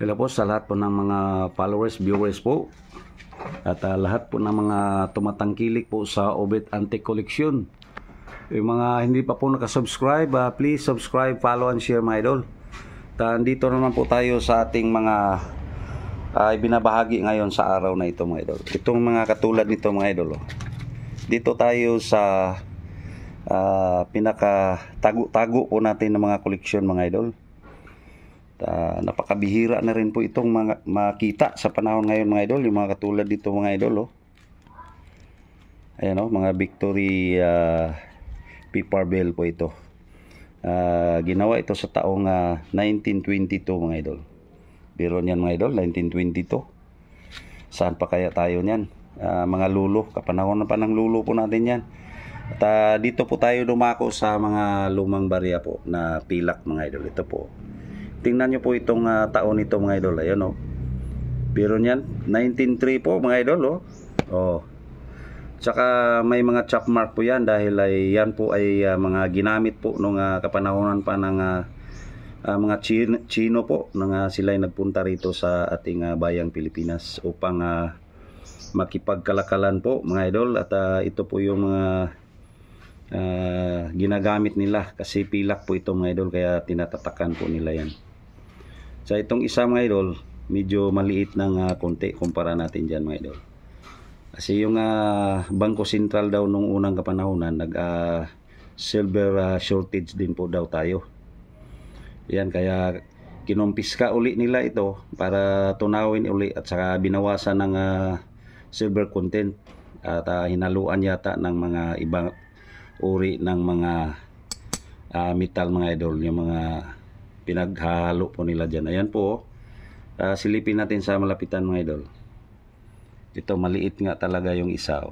Hello po sa lahat po ng mga followers, viewers po. At lahat po ng mga tumatangkilik po sa Obet Antique Collection. Yung mga hindi pa po nakasubscribe, please subscribe, follow and share mga idol. Dito naman po tayo sa ating mga ibinabahagi ngayon sa araw na ito mga idol. Itong mga katulad nito mga idol. Dito tayo sa pinaka-tago po natin ng mga koleksyon mga idol. Napakabihira na rin po itong makita sa panahon ngayon mga idol, yung mga katulad dito mga idol ayan mga Victory paper bell po ito. Ginawa ito sa taong 1922 mga idol. Biro niyan mga idol, 1922. Saan pa kaya tayo niyan? Mga lulo, kapanahon na pa ng lulo po natin yan. At dito po tayo dumako sa mga lumang barya po na pilak mga idol. Ito po, tingnan nyo po itong taon nito mga idol. Ayan biro niyan 1903 po mga idol tsaka may mga chop mark po yan dahil yan po ay mga ginamit po nung kapanahonan pa ng mga Chino po nang sila ay nagpunta rito sa ating bayang Pilipinas upang makipagkalakalan po mga idol. At ito po yung mga ginagamit nila kasi pilak po ito mga idol, kaya tinatatakan po nila yan. Sa itong isa mga idol, medyo maliit ng konti kumpara natin dyan mga idol. Kasi yung Bangko Sentral daw nung unang kapanahonan, silver shortage din po daw tayo. Yan, kaya kinumpiska uli nila ito para tunawin uli at saka binawasan ng silver content. At hinaluan yata ng mga ibang uri ng mga metal mga idol, yung mga pinaghalo po nila dyan. Ayan po silipin natin sa malapitan mga idol. Ito maliit nga talaga yung isa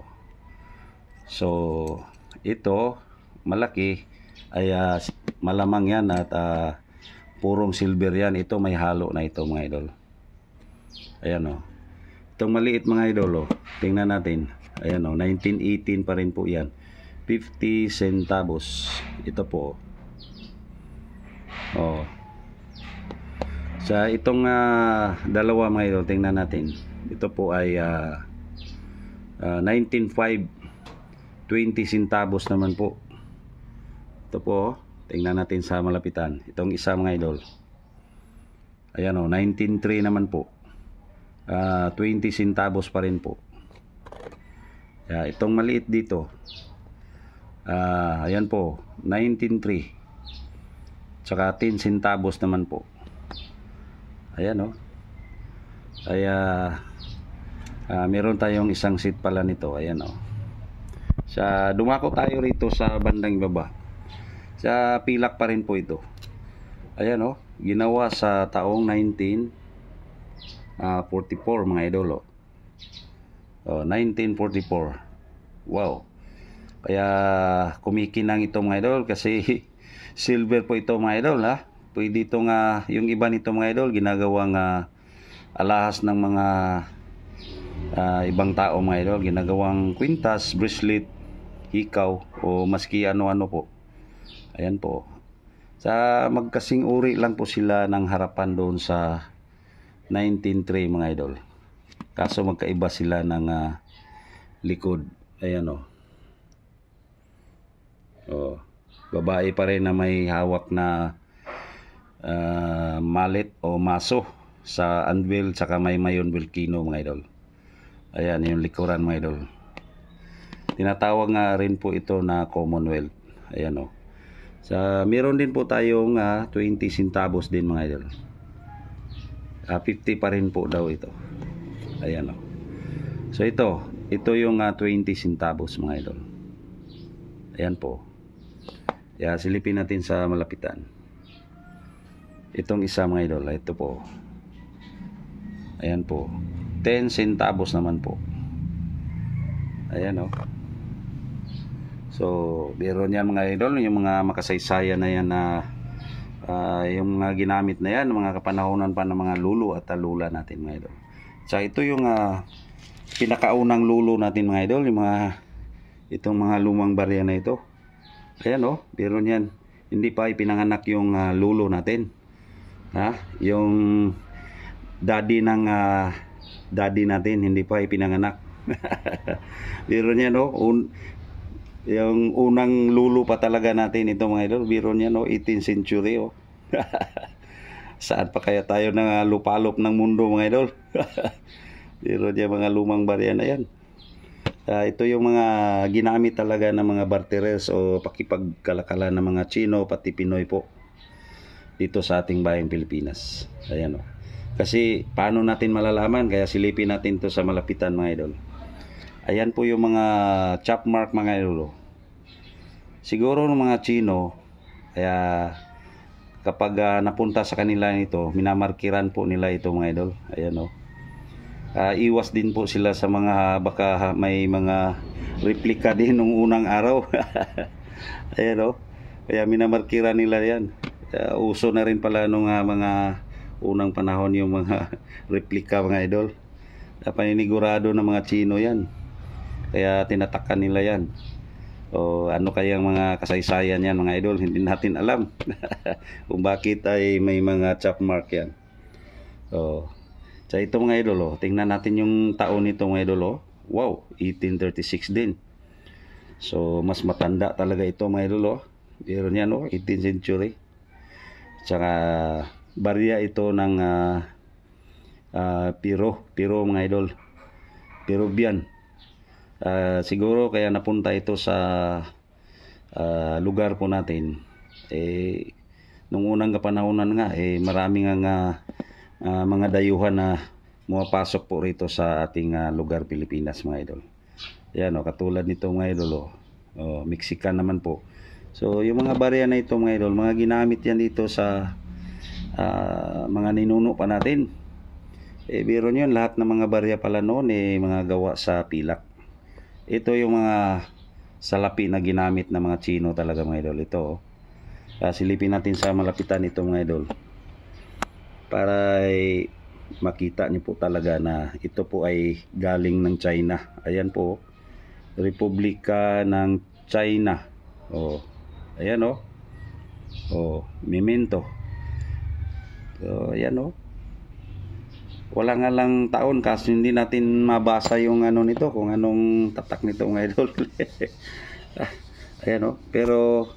so ito malaki ay malamang yan at purong silver yan. Ito may halo na ito mga idol. Ayan itong maliit mga idol tingnan natin. Ayan 1918 pa rin po yan, 50 centavos ito po. Sa itong dalawa mga idol, tingnan natin. Ito po ay 1905, 20 centavos naman po. Ito po, tingnan natin sa malapitan. Itong isa mga idol, ayan 1903 naman po, 20 centavos pa rin po. Itong maliit dito, ayan po, 1903, tsaka 10 centavos naman po. Ayan meron tayong isang seat pala nito. Ayan dumako tayo rito sa bandang baba. Sa pilak pa rin po ito. Ayan ginawa sa taong 1944 mga idol 1944. Wow. Kaya kumikinang ito mga idol kasi silver po ito mga idol Pwede itong yung iba nito mga idol ginagawang alahas ng mga ibang tao mga idol, ginagawang kwintas, bracelet, hikaw o maski ano-ano po. Ayan po, sa magkasing uri lang po sila ng harapan doon sa 1903 mga idol, kaso magkaiba sila ng likod. Ayan babae pa rin na may hawak na mallet o maso sa anvil, saka may mayon volcano mga idol. Ayan yung likuran mga idol. Tinatawag nga rin po ito na Commonwealth. Ayan meron din po tayong 20 centavos din mga idol. 50 pa rin po daw ito. Ayan so ito yung 20 centavos mga idol. Ayan po. Silipin natin sa malapitan. Itong isa mga idol, ito po. Ayan po, 10 centavos naman po. Ayan so biro niyan mga idol, yung mga makasaysayan na yan yung mga ginamit na yan, mga kapanahonan pa ng mga lulo at lula natin mga idol. So ito yung pinakaunang lulo natin mga idol, yung itong mga lumang barya na ito. Ayan biro niyan, hindi pa ipinanganak yung lulo natin. Yung daddy natin, hindi pa ipinanganak. Biro niya, no? Yung unang lulo pa talaga natin ito, mga idol. Biro niya, no? 18th century, oh. Saan pa kaya tayo na lupalop ng mundo, mga idol? Biro niya, mga lumang barya na yan. Ito yung mga ginamit talaga ng mga barterers o pakipagkalakala ng mga Chino pati Pinoy po dito sa ating bayang Pilipinas. Ayan, oh. Kasi paano natin malalaman? Kaya silipin natin to sa malapitan, mga idol. Ayan po yung mga chop mark, mga idol, oh. Siguro ng mga Chino, kaya kapag napunta sa kanila ito, minamarkiran po nila ito, mga idol. Ayan, oh. Iwas din po sila sa mga baka may mga replika din nung unang araw. Ayan, oh. Kaya minamarkira nila yan. Uso na rin pala nung mga unang panahon yung mga replika, mga idol. Paninigurado ng mga Chino yan. Kaya tinatakan nila yan. O ano kayang mga kasaysayan yan, mga idol, hindi natin alam. Kung bakit ay may mga chop mark yan. So ito, mga idol, oh, tingnan natin yung taon nito, mga idol, oh. Wow, 1836 din. So mas matanda talaga ito, mga idol, oh. Pero niyan, oh, 18th century. Tsaka barya ito ng Pero, mga idol. Peruvian. Siguro kaya napunta ito sa lugar po natin. Nung unang kapanahonan nga, maraming mga dayuhan na pumapasok po rito sa ating lugar Pilipinas, mga idol. Yan, oh, katulad nito, mga idol, oh, Mexican naman po. So yung mga barya na ito, mga idol, mga ginamit yan dito sa mga ninuno pa natin. Biro nyo, lahat ng mga barya pala noon mga gawa sa pilak. Ito yung mga salapi na ginamit ng mga Chino talaga, mga idol. Ito, oh. Silipin natin sa malapitan ito, mga idol, para makita niyo po talaga na ito po ay galing ng China. Ayan po, Republika ng China. Oh, ayan, oh. Oh, memento. So ayan, oh. Wala nga lang taon kasi hindi natin mabasa yung ano nito, kung anong tatak nito, mga idol. Ayan, oh. Pero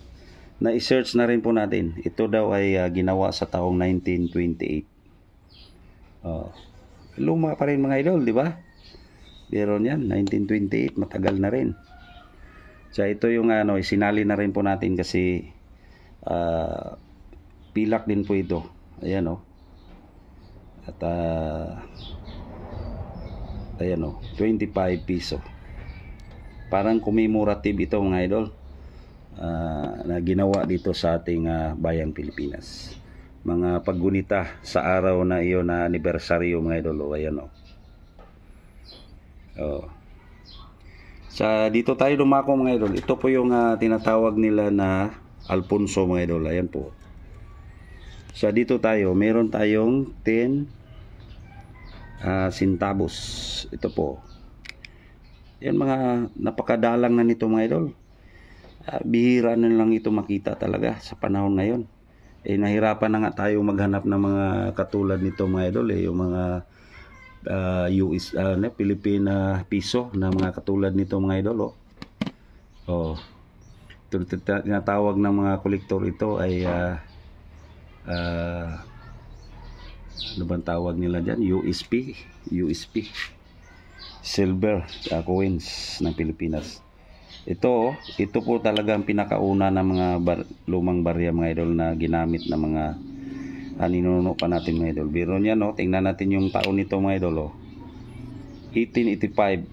na-search na rin po natin. Ito daw ay ginawa sa taong 1928. Luma pa rin, mga idol, di ba? Pero yan, 1928, matagal na rin. So ito yung isinali na rin po natin kasi pilak din po ito. Ayan, oh. At ayan, oh, 25 piso. Parang commemorative ito, mga idol, na ginawa dito sa ating bayang Pilipinas. Mga paggunita sa araw na iyon na anibersaryo, mga idol, oh. Ayan, oh. Sa dito tayo dumako, mga idol. Ito po yung tinatawag nila na Alfonso, mga idol. Ayan po. Sa dito tayo, meron tayong 10 centavos. Ito po. Yan, mga napakadalang na nito, mga idol. Bihira na lang ito makita talaga sa panahon ngayon. Nahirapan na nga tayo maghanap ng mga katulad nito, mga idol. Yung mga Philippine piso na mga katulad nito, mga idol, oh. Oh. Ito tinatawag ng mga kolektor, ito ay ano bang tawag nila dyan? USP silver coins ng Pilipinas. Ito po talaga ang pinakauna ng mga lumang barya, mga idol, na ginamit ng mga ninuno pa natin, mga idol. Biro niya, no? Tingnan natin yung taon nito, mga idol, oh. 1885.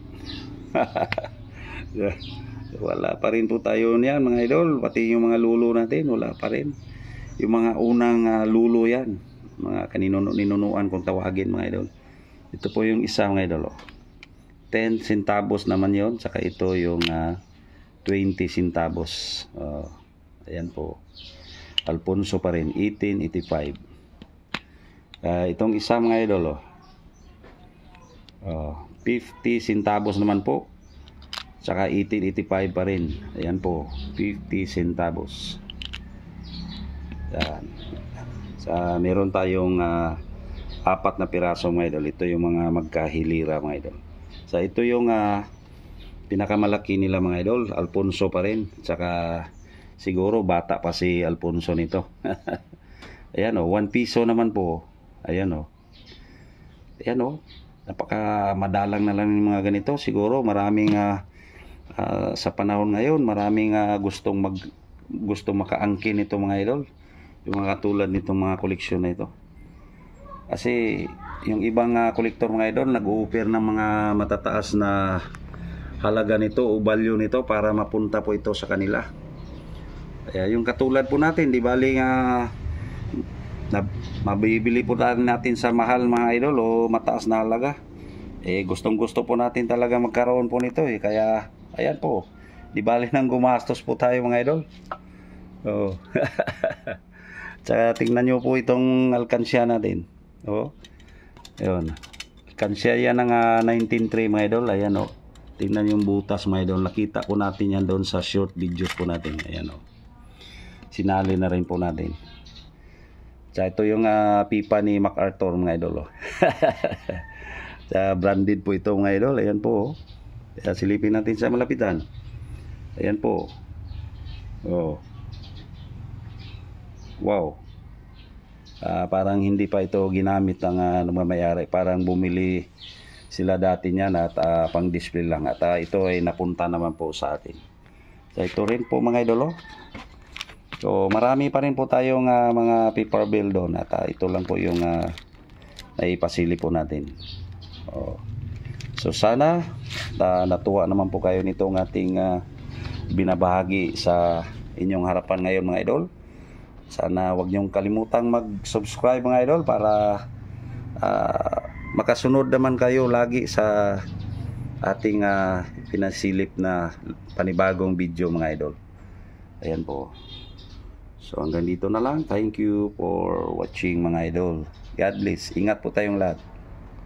Wala pa rin po tayo niyan, mga idol. Pati yung mga lulo natin, wala pa rin. Yung mga unang lulo yan, mga ninunuan kung tawagin, mga idol. Ito po yung isa, mga idol, oh. 10 centavos naman yon. Saka ito yung 20 centavos. Ayan po, Alfonso pa rin, 1885. Itong isa, mga idol, 50 centavos naman po. Saka 1885 pa rin. Ayan po, 50 centavos. Yan. Meron tayong 4 na piraso mga idol. Ito yung mga magkahilira mga idol. So ito yung pinakamalaki nila mga idol, Alfonso pa rin. Tsaka siguro bata pa si Alfonso nito. Ayan o, 1 piso naman po. Ayan o. Ayan o. Napaka madalang na lang yung mga ganito. Siguro maraming sa panahon ngayon, maraming gustong makaangkin ito mga idol. Yung mga katulad nitong mga koleksyon na ito. Kasi yung ibang kolektor mga idol nag-o-offer ng mga matataas na halaga nito o value nito para mapunta po ito sa kanila. Kaya yung katulad po natin, di bali mabibili po natin sa mahal mga idol o mataas na halaga. Gustong gusto po natin talaga magkaroon po nito kaya ayan po, di bali nang gumastos po tayo mga idol. Oh. Tsaka tingnan nyo po itong alkansya natin. Oh. Ayun. Alkansya yan ng 19.3 mga idol. Ayan o. Tingnan yung butas mga idol. Nakita po natin yan doon sa short videos po natin. Ayan o. Sinali na rin po natin. Tsaka ito yung pipa ni MacArthur mga idol. Tsaka branded po ito mga idol. Ayan po. Kaya silipin natin sa malapitan. Ayan po. Oh. Wow. Parang hindi pa ito ginamit ng nagmamayari. Parang bumili sila dati niyan at pang display lang. At ito ay napunta naman po sa atin. So ito rin po mga idol. So marami pa rin po tayong mga paper bill doon. At ito lang po yung naipasili po natin. So sana natuwa naman po kayo nitong ating binabahagi sa inyong harapan ngayon mga idol. Sana wag niyong kalimutang mag-subscribe mga idol para makasunod naman kayo lagi sa ating pinasilip na panibagong video mga idol. Ayan po. So hanggang dito na lang. Thank you for watching mga idol. God bless. Ingat po tayong lahat.